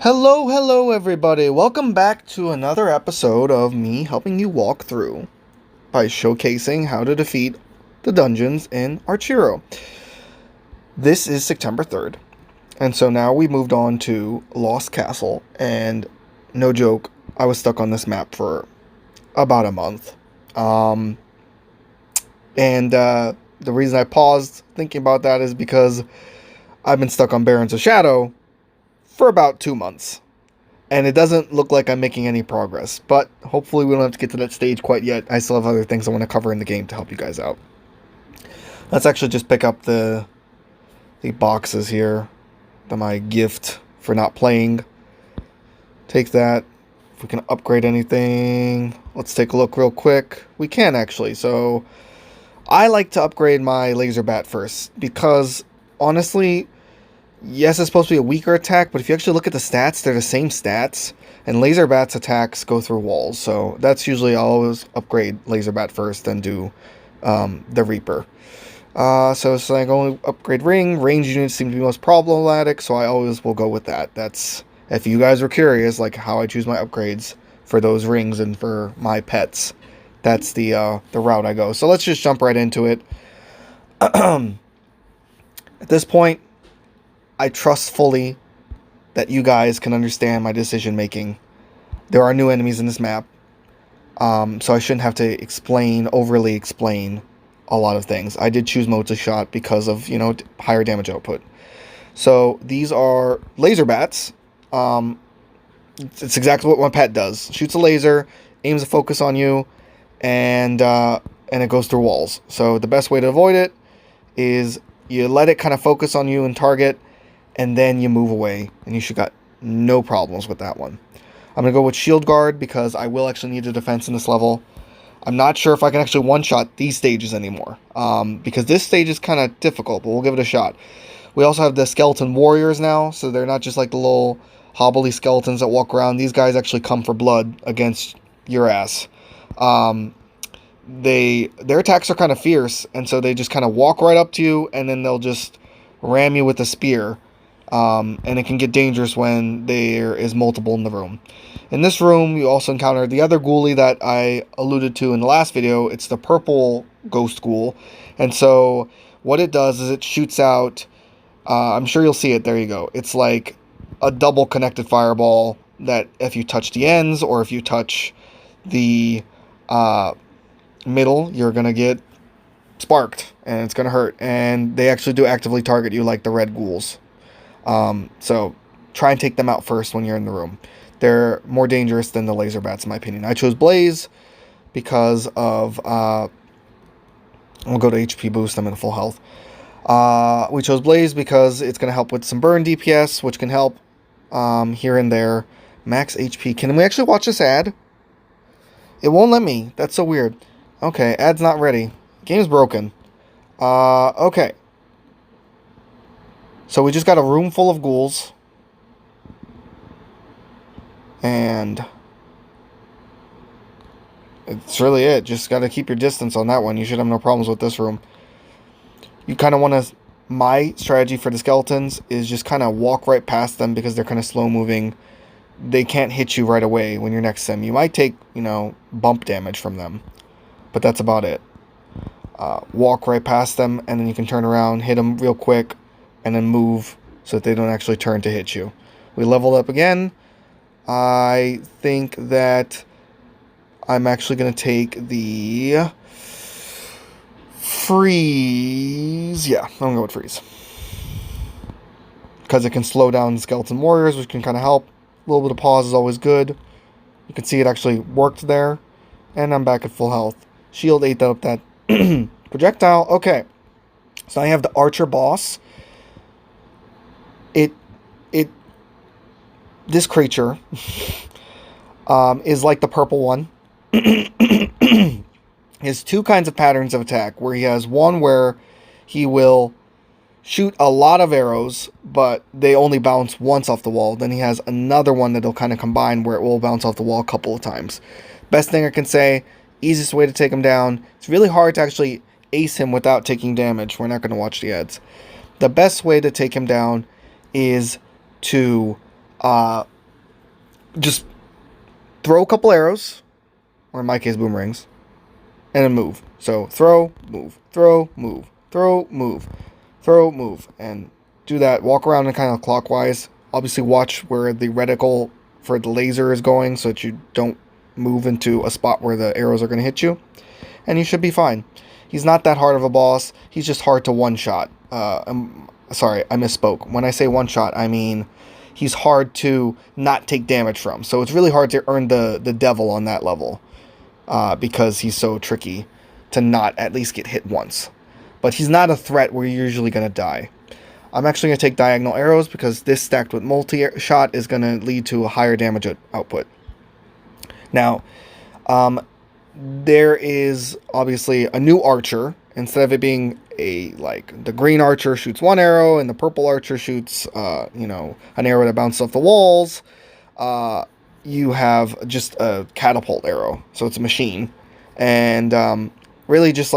Hello everybody. Welcome back to another episode of me helping you walk through by showcasing how to defeat the dungeons in Archero. This is September 3rd, and so now we moved on to Lost Castle, and no joke, I was stuck on this map for about a month. The reason I paused thinking about that is because I've been stuck on Barrens of Shadow for about 2 months. And it doesn't look like I'm making any progress. But hopefully we don't have to get to that stage quite yet. I still have other things I want to cover in the game to help you guys out. Let's actually just pick up the boxes here. My gift for not playing. Take that. If we can upgrade anything. Let's take a look real quick. We can actually. So I like to upgrade my laser bat first. Because honestly, yes, it's supposed to be a weaker attack, but if you actually look at the stats, they're the same stats. And laser bat's attacks go through walls. So that's usually I'll always upgrade laser bat first, then do the Reaper. So it's like only upgrade ring. Range units seem to be most problematic, so I always will go with that. That's, if you guys were curious, like how I choose my upgrades for those rings and for my pets. That's the route I go. So let's just jump right into it. At this point, I trust fully that you guys can understand my decision making. There are new enemies in this map, so I shouldn't have to overly explain a lot of things. I did choose modes of shot because of, higher damage output. So these are laser bats. It's exactly what my pet does. Shoots a laser, aims a focus on you, and it goes through walls. So the best way to avoid it is you let it kind of focus on you and target, and then you move away, and you should got no problems with that one. I'm going to go with Shield Guard because I will actually need a defense in this level. I'm not sure if I can actually one-shot these stages anymore, because this stage is kind of difficult, but we'll give it a shot. We also have the Skeleton Warriors now, so they're not just like the little hobbly skeletons that walk around. These guys actually come for blood against your ass. Their attacks are kind of fierce, and so they just kind of walk right up to you, and then they'll just ram you with a spear. And it can get dangerous when there is multiple in the room. In this room, you also encounter the other ghoulie that I alluded to in the last video. It's the purple ghost ghoul. And so what it does is it shoots out, I'm sure you'll see it, there you go. It's like a double connected fireball that if you touch the ends or if you touch the middle, you're going to get sparked and it's going to hurt. And they actually do actively target you like the red ghouls. So try and take them out first when you're in the room. They're more dangerous than the laser bats in my opinion. I chose Blaze because of, we'll go to HP boost, I'm in full health. We chose Blaze because it's going to help with some burn DPS, which can help, here and there. Max HP. Can we actually watch this ad? It won't let me. That's so weird. Okay, ad's not ready. Game's broken. Okay. So we just got a room full of ghouls. And it's really it. Just got to keep your distance on that one. You should have no problems with this room. You kind of want to... My strategy for the skeletons is just kind of walk right past them because they're kind of slow moving. They can't hit you right away when you're next to them. You might take, bump damage from them. But that's about it. Walk right past them and then you can turn around, hit them real quick, and then move so that they don't actually turn to hit you. We leveled up again. I think that I'm actually going to take the freeze. Yeah, I'm going to go with freeze. Because it can slow down skeleton warriors, which can kind of help. A little bit of pause is always good. You can see it actually worked there. And I'm back at full health. Shield ate up that projectile. Okay. So I have the Archer boss. This creature is like the purple one. He has two kinds of patterns of attack, where he has one where he will shoot a lot of arrows, but they only bounce once off the wall. Then he has another one that he'll kind of combine where it will bounce off the wall a couple of times. Best thing I can say, easiest way to take him down. It's really hard to actually ace him without taking damage. We're not going to watch the ads. The best way to take him down is to just throw a couple arrows, or in my case, boomerangs, and then move. So throw, move, throw, move, throw, move, throw, move, and do that. Walk around in kind of clockwise. Obviously, watch where the reticle for the laser is going so that you don't move into a spot where the arrows are going to hit you, and you should be fine. He's not that hard of a boss. He's just hard to one-shot. Sorry, I misspoke. When I say one-shot, I mean he's hard to not take damage from. So it's really hard to earn the devil on that level because he's so tricky to not at least get hit once. But he's not a threat where you're usually going to die. I'm actually going to take diagonal arrows because this stacked with multi-shot is going to lead to a higher damage output. Now, there is obviously a new archer. Instead of it being the green archer shoots one arrow and the purple archer shoots, an arrow that bounces off the walls, you have just a catapult arrow. So it's a machine. And really just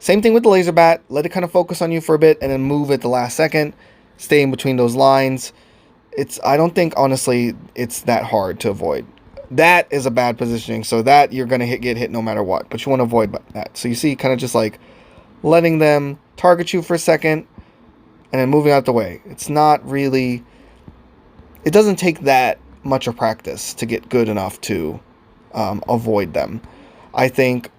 same thing with the laser bat. Let it kind of focus on you for a bit and then move at the last second. Stay in between those lines. I don't think, honestly, it's that hard to avoid. That is a bad positioning, so that you're going to get hit no matter what. But you want to avoid that. So you see, kind of just letting them target you for a second and then moving out the way. It's not really... It doesn't take that much of practice to get good enough to avoid them. I think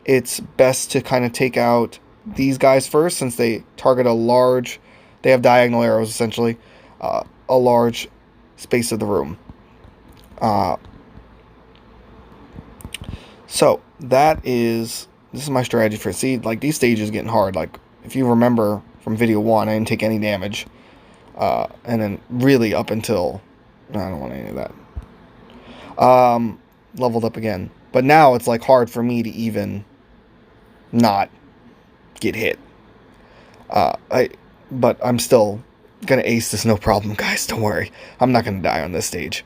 it's best to kind of take out these guys first, since they target a large... They have diagonal arrows, essentially. A large space of the room. So, this is my strategy for it. See, these stages getting hard. If you remember from video 1, I didn't take any damage. And then really up until... I don't want any of that. Leveled up again. But now it's, hard for me to even not get hit. But I'm still gonna ace this, no problem, guys. Don't worry. I'm not gonna die on this stage.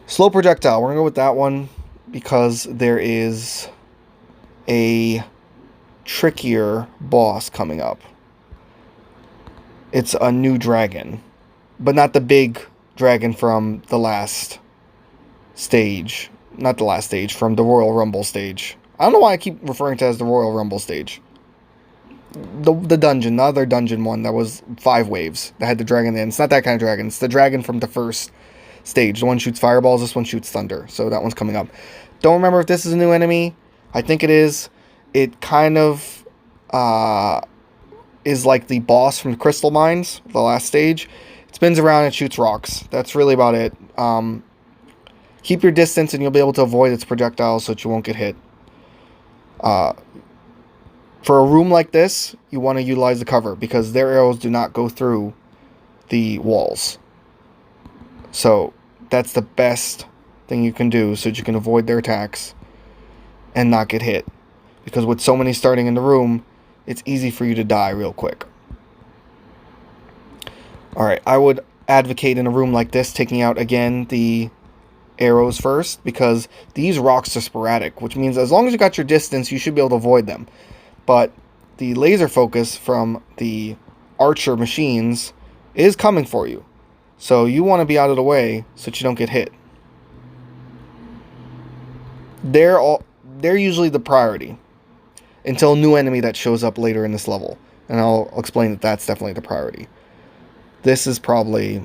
Slow projectile. We're gonna go with that one, because there is a trickier boss coming up. It's a new dragon, but not the big dragon from the last stage. Not the last stage, from the Royal Rumble stage. I don't know why I keep referring to it as the Royal Rumble stage. The dungeon, the other dungeon one that was 5 waves, that had the dragon in. It's not that kind of dragon. It's the dragon from the first stage. The one shoots fireballs, this one shoots thunder. So that one's coming up. Don't remember if this is a new enemy. I think it is. It kind of is like the boss from the Crystal Mines, the last stage. It spins around and shoots rocks. That's really about it. Keep your distance and you'll be able to avoid its projectiles so that you won't get hit. For a room like this, you want to utilize the cover, because their arrows do not go through the walls. So that's the best thing you can do so that you can avoid their attacks and not get hit. Because with so many starting in the room, it's easy for you to die real quick. Alright, I would advocate in a room like this taking out again the arrows first, because these rocks are sporadic, which means as long as you got your distance, you should be able to avoid them. But the laser focus from the archer machines is coming for you. So you want to be out of the way so that you don't get hit. They're usually the priority until a new enemy that shows up later in this level. And I'll explain that that's definitely the priority. This is probably...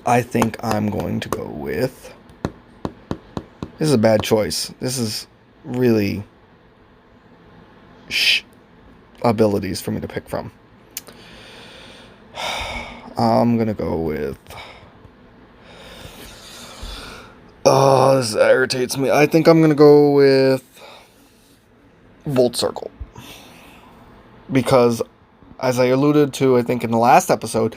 I think I'm going to go with... This is a bad choice. This is really abilities for me to pick from. I'm gonna go with... Oh, this irritates me. I think I'm gonna go with Volt Circle. Because, as I alluded to, I think in the last episode,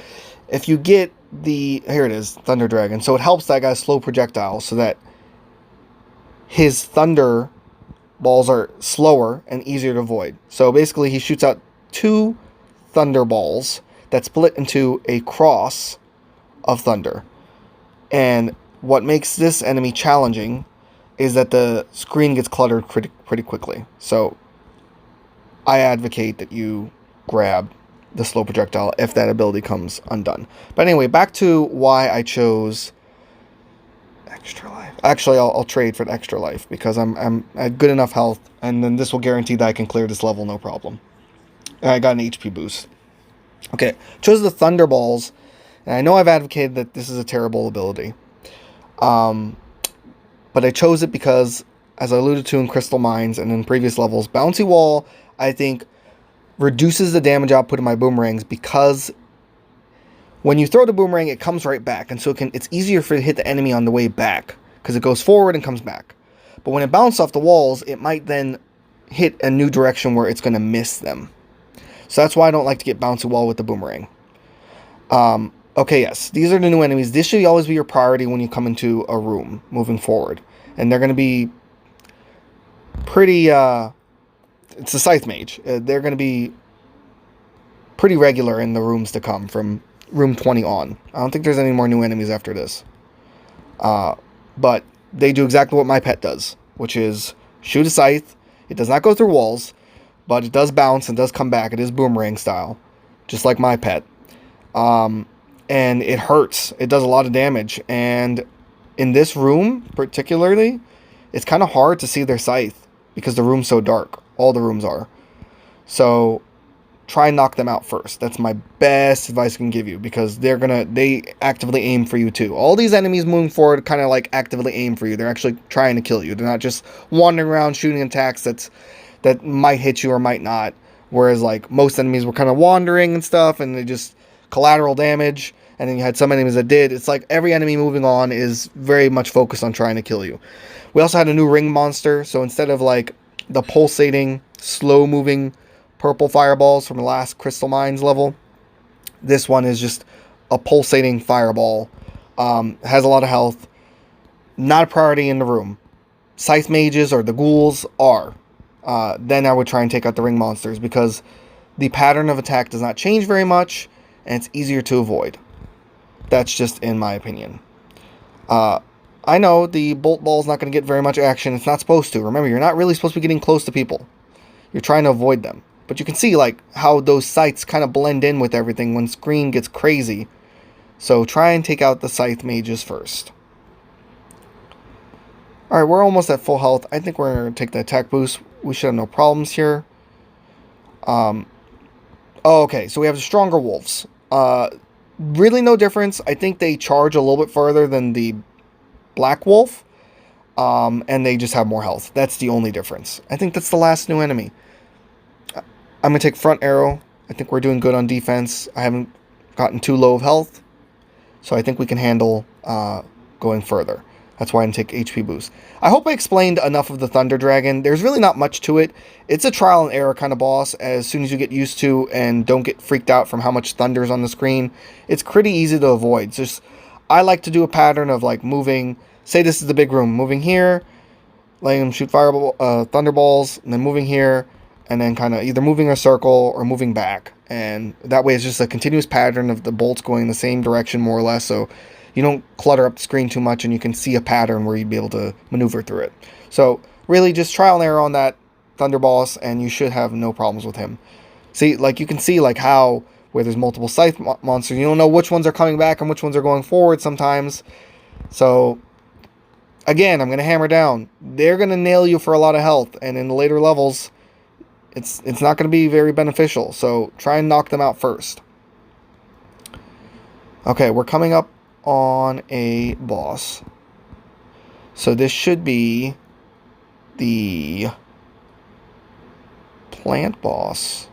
if you get the... Here it is, Thunder Dragon. So it helps that guy's slow projectile so that his thunder balls are slower and easier to avoid. So basically he shoots out 2 thunder balls that split into a cross of thunder. And what makes this enemy challenging is that the screen gets cluttered pretty quickly. So I advocate that you grab the slow projectile if that ability comes undone. But anyway, back to why I chose extra life. Actually, I'll trade for the extra life because I'm at good enough health, and then this will guarantee that I can clear this level no problem. And I got an HP boost. Okay, chose the Thunderballs, and I know I've advocated that this is a terrible ability. But I chose it because, as I alluded to in Crystal Mines and in previous levels, Bouncy Wall, I think, reduces the damage output of my boomerangs because when you throw the boomerang, it comes right back, and so it's easier for it to hit the enemy on the way back because it goes forward and comes back. But when it bounces off the walls, it might then hit a new direction where it's going to miss them. So that's why I don't like to get Bouncy Wall with the boomerang. Okay, yes, these are the new enemies. This should always be your priority when you come into a room moving forward. And they're going to be pretty, it's a Scythe Mage. They're going to be pretty regular in the rooms to come from room 20 on. I don't think there's any more new enemies after this. But they do exactly what my pet does, which is shoot a scythe. It does not go through walls, but it does bounce and does come back. It is boomerang style, just like my pet. And it hurts. It does a lot of damage. And in this room, particularly, it's kind of hard to see their scythe because the room's so dark. All the rooms are. So try and knock them out first. That's my best advice I can give you because they actively aim for you too. All these enemies moving forward kind of like actively aim for you. They're actually trying to kill you. They're not just wandering around shooting attacks that might hit you or might not. Whereas like most enemies were kind of wandering and stuff and they just collateral damage, and then you had some enemies that did. It's like every enemy moving on is very much focused on trying to kill you. We also had a new ring monster, so instead of like the pulsating, slow moving purple fireballs from the last Crystal Mines level, this one is just a pulsating fireball. Has a lot of health. Not a priority in the room. Scythe mages or the ghouls are. Then I would try and take out the ring monsters because the pattern of attack does not change very much and it's easier to avoid. That's just in my opinion. I know the bolt ball is not going to get very much action. It's not supposed to. Remember, you're not really supposed to be getting close to people. You're trying to avoid them. But you can see like how those sights kind of blend in with everything when screen gets crazy. So try and take out the Scythe mages first. Alright, we're almost at full health. I think we're going to take the attack boost. We should have no problems here. Okay, so we have the stronger wolves. Really no difference. I think they charge a little bit further than the black wolf. And they just have more health. That's the only difference. I think that's the last new enemy. I'm going to take front arrow. I think we're doing good on defense. I haven't gotten too low of health. So I think we can handle going further. That's why I didn't take HP boost. I hope I explained enough of the Thunder Dragon. There's really not much to it. It's a trial and error kind of boss. As soon as you get used to and don't get freaked out from how much thunder's on the screen, it's pretty easy to avoid. Just I like to do a pattern of like moving. Say this is the big room. Moving here, letting them shoot fireball, thunderballs, and then moving here, and then kind of either moving a circle or moving back. And that way it's just a continuous pattern of the bolts going in the same direction more or less. So you don't clutter up the screen too much and you can see a pattern where you'd be able to maneuver through it. So really just trial and error on that Thunder Boss and you should have no problems with him. See, like you can see like how where there's multiple Scythe monsters, you don't know which ones are coming back and which ones are going forward sometimes. So again, I'm going to hammer down. They're going to nail you for a lot of health, and in the later levels, it's not going to be very beneficial. So try and knock them out first. Okay, we're coming up on a boss. So this should be the plant boss.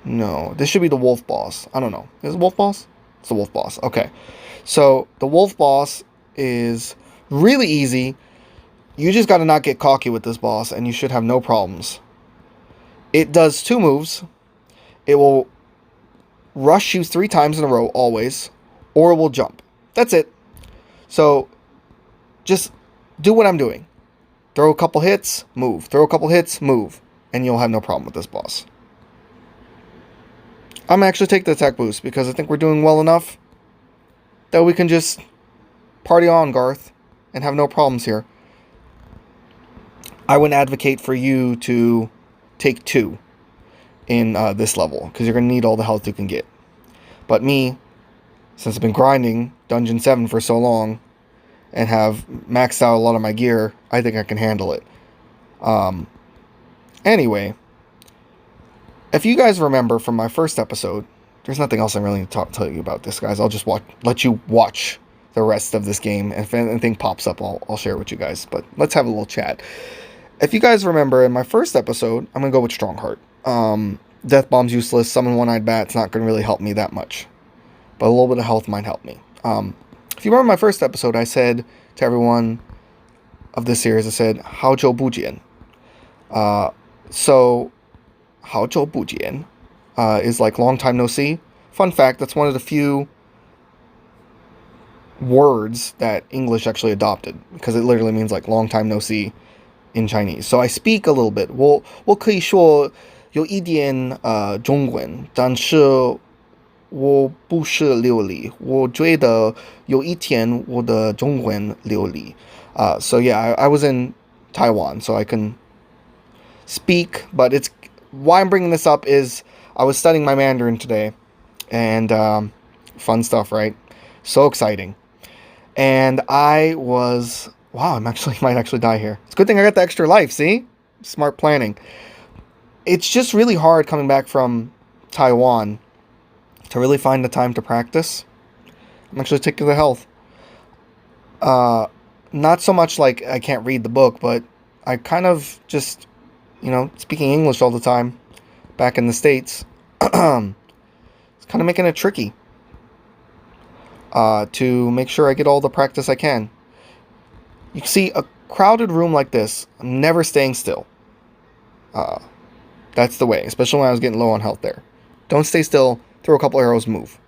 No, this should be the wolf boss. I don't know. Is it wolf boss? It's the wolf boss. Okay. So the wolf boss is really easy. You just got to not get cocky with this boss and you should have no problems. It does 2 moves. It will rush you 3 times in a row always, or it will jump. That's it. So just do what I'm doing. Throw a couple hits, move. Throw a couple hits, move. And you'll have no problem with this boss. I'm going to actually take the attack boost because I think we're doing well enough that we can just party on, Garth, and have no problems here. I wouldn't advocate for you to take 2 in this level, because you're going to need all the health you can get. But me, since I've been grinding Dungeon 7 for so long, and have maxed out a lot of my gear, I think I can handle it. Anyway, if you guys remember from my first episode, there's nothing else I'm really going to tell you about this, guys. I'll just let you watch the rest of this game, and if anything pops up, I'll share it with you guys. But let's have a little chat. If you guys remember, in my first episode, I'm going to go with Strongheart. Death Bomb's useless. Summon One-Eyed Bat's not going to really help me that much. But a little bit of health might help me. If you remember my first episode, I said to everyone of this series, I said, Hao Zhou Bujian. So, Hao Zhou Bujian is like long time no see. Fun fact, that's one of the few words that English actually adopted, because it literally means like long time no see in Chinese. So I speak a little bit. 我可以说有一点中文，但是我不是流利。我觉得有一天我的中文流利。So yeah, I was in Taiwan, so I can speak, but it's why I'm bringing this up is I was studying my Mandarin today, and fun stuff, right? So exciting. And I was, wow, might actually die here. It's a good thing I got the extra life, see? Smart planning. It's just really hard coming back from Taiwan to really find the time to practice. I'm actually taking the health. Not so much like I can't read the book, but I kind of just, speaking English all the time back in the States, it's kind of making it tricky to make sure I get all the practice I can. You see, a crowded room like this, I'm never staying still. That's the way, especially when I was getting low on health there. Don't stay still, throw a couple arrows, move.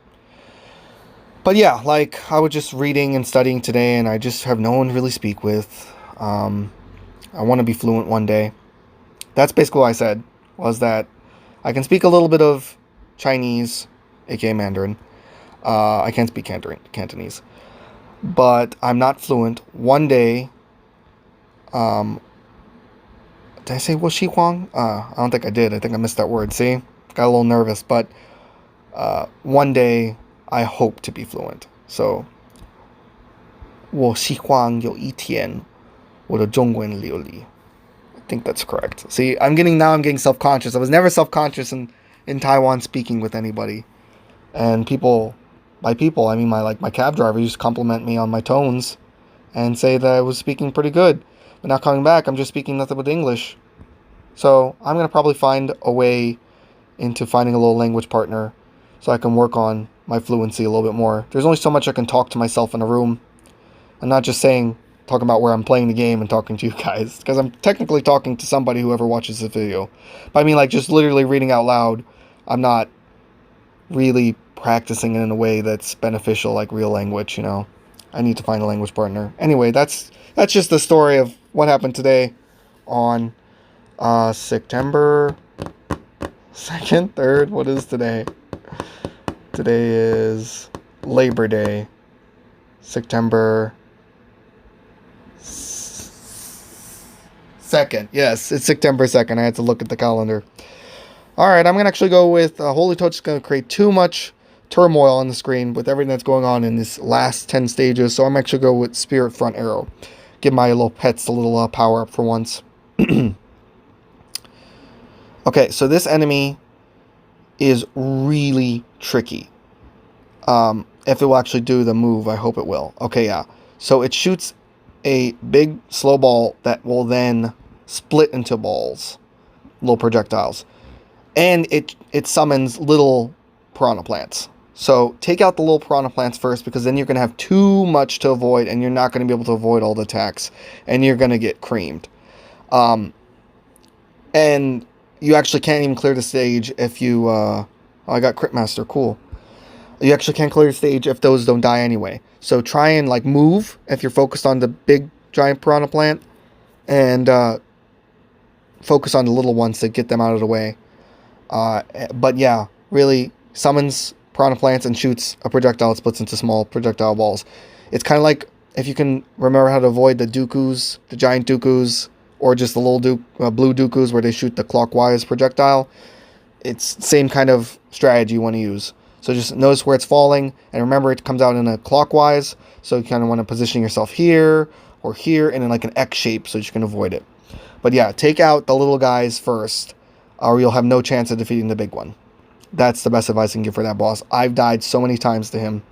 But yeah, like, I was just reading and studying today, and I just have no one to really speak with. I want to be fluent one day. That's basically what I said, was that I can speak a little bit of Chinese, aka Mandarin. I can't speak Cantonese. But I'm not fluent. One day, did I say Wo Shi Huang? I don't think I did. I think I missed that word. See? Got a little nervous. But one day, I hope to be fluent. So, 我希望有一天我的中文流利. I think that's correct. See, I'm getting self-conscious. I was never self-conscious in Taiwan speaking with anybody. And by people, I mean my cab driver used to compliment me on my tones and say that I was speaking pretty good. But now coming back, I'm just speaking nothing but English. So I'm going to probably find a way into finding a little language partner so I can work on my fluency a little bit more. There's only so much I can talk to myself in a room. I'm not just talking about where I'm playing the game and talking to you guys, because I'm technically talking to somebody who ever watches this video. But I mean, like, just literally reading out loud. I'm not really practicing it in a way that's beneficial, like real language, I need to find a language partner. Anyway, that's just the story of what happened today on September 2nd, 3rd. What is today? Today is Labor Day. September 2nd. Yes, it's September 2nd. I had to look at the calendar. Alright, I'm going to actually go with Holy Touch is going to create too much turmoil on the screen with everything that's going on in this last 10 stages. So I'm actually going to go with Spirit Front Arrow. Give my little pets a little power up for once. Okay, so this enemy is really tricky. If it will actually do the move, I hope it will. Okay, yeah. So it shoots a big slow ball that will then split into balls. Little projectiles. And it summons little piranha plants. So take out the little piranha plants first, because then you're going to have too much to avoid, and you're not going to be able to avoid all the attacks, and you're going to get creamed. And you actually can't even clear the stage if you... oh, I got Crit Master, cool. You actually can't clear the stage if those don't die anyway. So try and move if you're focused on the big giant piranha plant, and focus on the little ones to get them out of the way. But yeah, really summons piranha plants and shoots a projectile that splits into small projectile balls. It's kind of like, if you can remember how to avoid the Dooku's, the giant Dooku's, or just the little blue Dooku's where they shoot the clockwise projectile. it's same kind of strategy you want to use. So just notice where it's falling, and remember it comes out in a clockwise, so you kind of want to position yourself here or here and in like an X shape so that you can avoid it. But yeah, take out the little guys first, or you'll have no chance of defeating the big one. That's the best advice I can give for that boss. I've died so many times to him.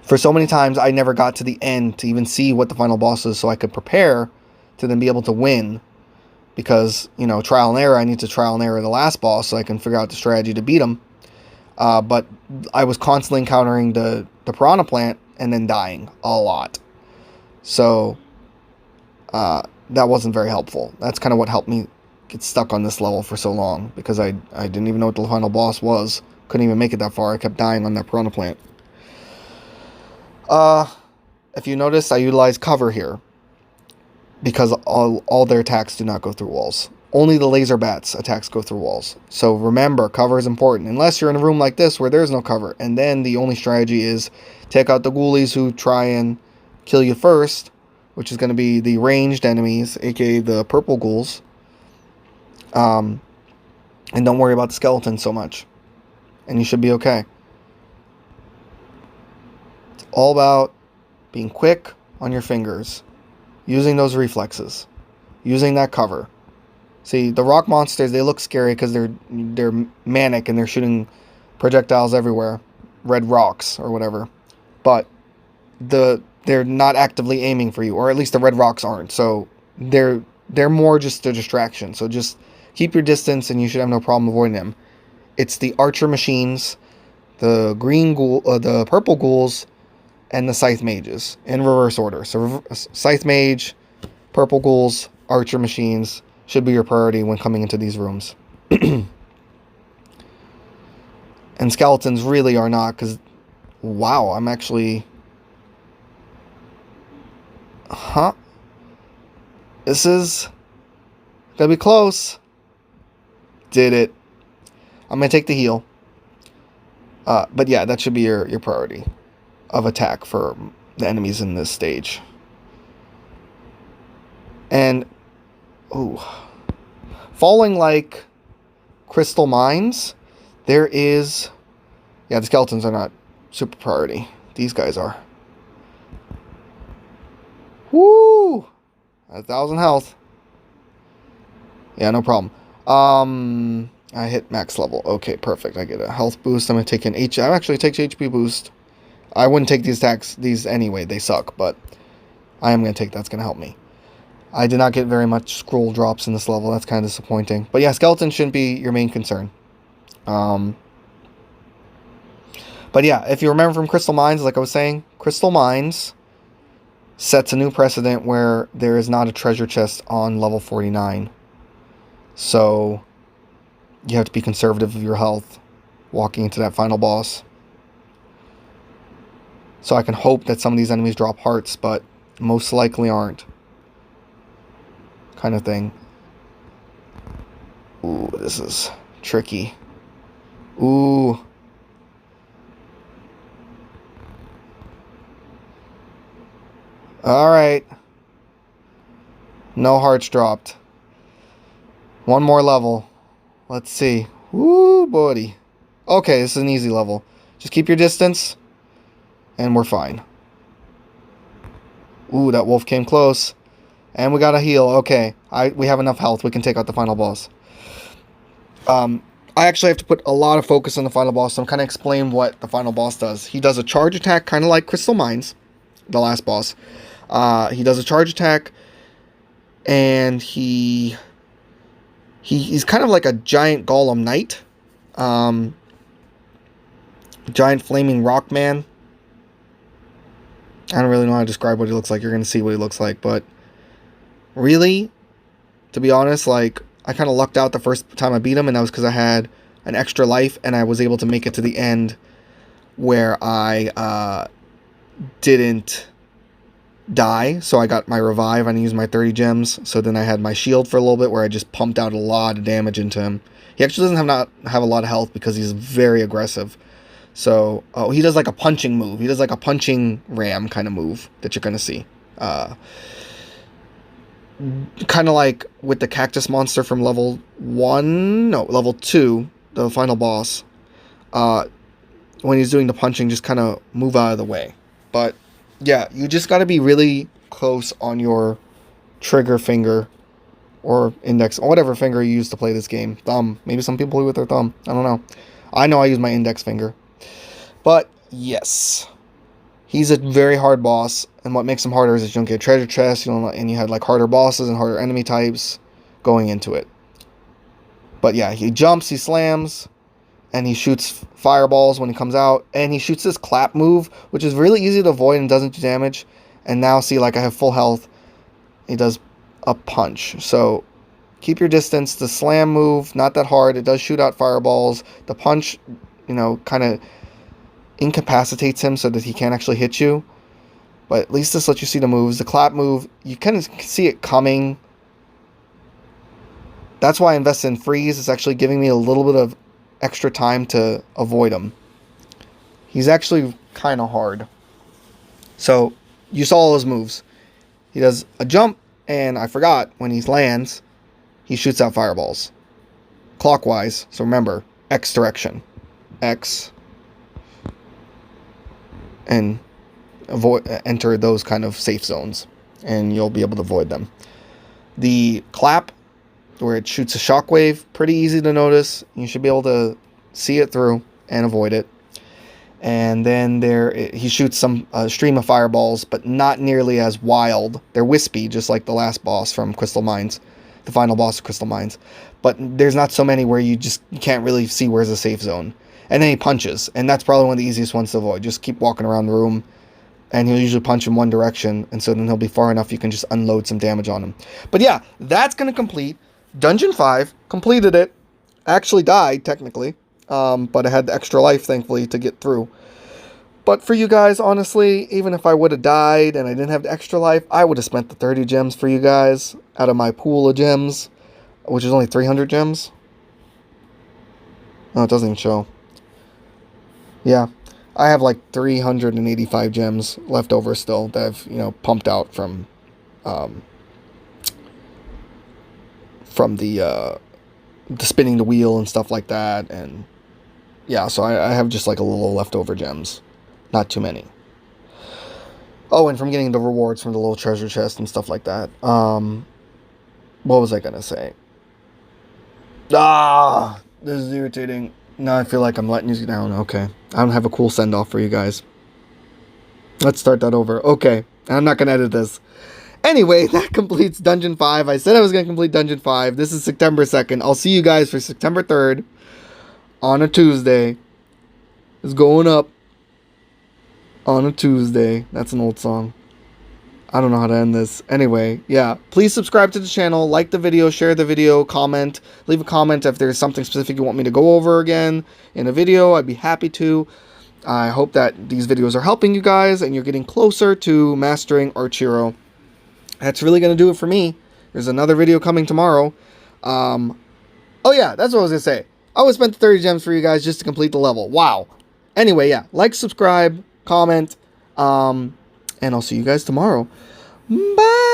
For so many times, I never got to the end to even see what the final boss is so I could prepare to then be able to win. Because, you know, trial and error, I need to trial and error the last boss so I can figure out the strategy to beat him. But I was constantly encountering the piranha plant and then dying a lot. So, that wasn't very helpful. That's kind of what helped me get stuck on this level for so long. Because I didn't even know what the final boss was. Couldn't even make it that far. I kept dying on that piranha plant. If you notice, I utilize cover here. Because all their attacks do not go through walls. Only the laser bats attacks go through walls. So remember, cover is important. Unless you're in a room like this where there's no cover. And then the only strategy is take out the ghoulies who try and kill you first. Which is going to be the ranged enemies, aka the purple ghouls. And don't worry about the skeletons so much. And you should be okay. It's all about being quick on your fingers. Using those reflexes. Using that cover. See, the rock monsters, they look scary because they're manic and they're shooting projectiles everywhere. Red rocks or whatever. But they're not actively aiming for you. Or at least the red rocks aren't. So they're more just a distraction. So just keep your distance and you should have no problem avoiding them. It's the archer machines, the green ghoul, the purple ghouls, and the scythe mages in reverse order. So scythe mage, purple ghouls, archer machines should be your priority when coming into these rooms. And skeletons really are not, because wow, I'm actually this is gonna be close. Did it. I'm gonna take the heal. But yeah, that should be your priority of attack for the enemies in this stage. And ooh, falling like crystal mines, there is, yeah, the skeletons are not super priority. These guys are. Woo! 1,000 health. Yeah, no problem. I hit max level. Okay, perfect. I get a health boost. I'm gonna take an I'm actually take HP boost. I wouldn't take these anyway. They suck, but I am gonna take that's gonna help me. I did not get very much scroll drops in this level. That's kind of disappointing. But yeah, skeletons shouldn't be your main concern. But yeah, if you remember from Crystal Mines, like I was saying, Crystal Mines sets a new precedent where there is not a treasure chest on level 49. So you have to be conservative of your health walking into that final boss. So I can hope that some of these enemies drop hearts, but most likely aren't. Kind of thing. Ooh, this is tricky. Ooh. Alright. No hearts dropped. One more level. Let's see. Woo, buddy. Okay, this is an easy level. Just keep your distance. And we're fine. Ooh, that wolf came close. And we got a heal. Okay. We have enough health. We can take out the final boss. I actually have to put a lot of focus on the final boss. So I'm kind of explain what the final boss does. He does a charge attack, kind of like Crystal Mines, the last boss. He does a charge attack. And he's kind of like a giant golem knight. Giant flaming rock man. I don't really know how to describe what he looks like. You're going to see what he looks like. But really, to be honest, like, I kind of lucked out the first time I beat him. And that was because I had an extra life. And I was able to make it to the end where I didn't die. So I got my revive. I used my 30 gems. So then I had my shield for a little bit where I just pumped out a lot of damage into him. He actually doesn't have a lot of health because he's very aggressive. So, he does like a punching move. He does like a punching ram kind of move that you're going to see. kind of like with the cactus monster from level 1, no, level 2, the final boss. When he's doing the punching, just kind of move out of the way. But yeah, you just got to be really close on your trigger finger or index, or whatever finger you use to play this game. Thumb. Maybe some people play with their thumb. I don't know. I know I use my index finger. But yes, he's a very hard boss, and what makes him harder is that you don't get a treasure chest, and you had like harder bosses and harder enemy types going into it. But yeah, he jumps, he slams, and he shoots fireballs when he comes out, and he shoots this clap move, which is really easy to avoid and doesn't do damage. And now see, like, I have full health. He does a punch. So keep your distance. The slam move, not that hard. It does shoot out fireballs. The punch, kind of incapacitates him so that he can't actually hit you. But at least this lets you see the moves. The clap move, you kind of see it coming. That's why I invested in freeze. It's actually giving me a little bit of extra time to avoid him. He's actually kind of hard. So you saw all his moves. He does a jump, and I forgot, when he lands, he shoots out fireballs. Clockwise, so remember, X direction. X. And enter those kind of safe zones, and you'll be able to avoid them. The clap, where it shoots a shockwave, pretty easy to notice. You should be able to see it through and avoid it. And then he shoots some stream of fireballs, but not nearly as wild. They're wispy, just like the last boss from Crystal Mines, the final boss of Crystal Mines. But there's not so many where you can't really see where's the safe zone. And then he punches, and that's probably one of the easiest ones to avoid. Just keep walking around the room, and he'll usually punch in one direction, and so then he'll be far enough you can just unload some damage on him. But yeah, that's going to complete Dungeon 5. Completed it. Actually died, technically. But I had the extra life, thankfully, to get through. But for you guys, honestly, even if I would have died and I didn't have the extra life, I would have spent the 30 gems for you guys out of my pool of gems, which is only 300 gems. Oh, it doesn't even show. Yeah, I have like 385 gems left over still that I've, pumped out from the spinning the wheel and stuff like that. And yeah, so I have just like a little leftover gems. Not too many. Oh, and from getting the rewards from the little treasure chest and stuff like that. What was I gonna say? This is irritating. Now I feel like I'm letting you down. Okay. I don't have a cool send-off for you guys. Let's start that over. Okay. I'm not gonna edit this. Anyway, that completes Dungeon 5. I said I was going to complete Dungeon 5. This is September 2nd. I'll see you guys for September 3rd on a Tuesday. It's going up on a Tuesday. That's an old song. I don't know how to end this. Anyway, yeah. Please subscribe to the channel, like the video, share the video, comment. Leave a comment if there's something specific you want me to go over again in a video. I'd be happy to. I hope that these videos are helping you guys and you're getting closer to mastering Archero. That's really going to do it for me. There's another video coming tomorrow. Oh yeah, that's what I was going to say. I would spend the 30 gems for you guys just to complete the level. Wow. Anyway, yeah. Like, subscribe, comment, and I'll see you guys tomorrow. Bye!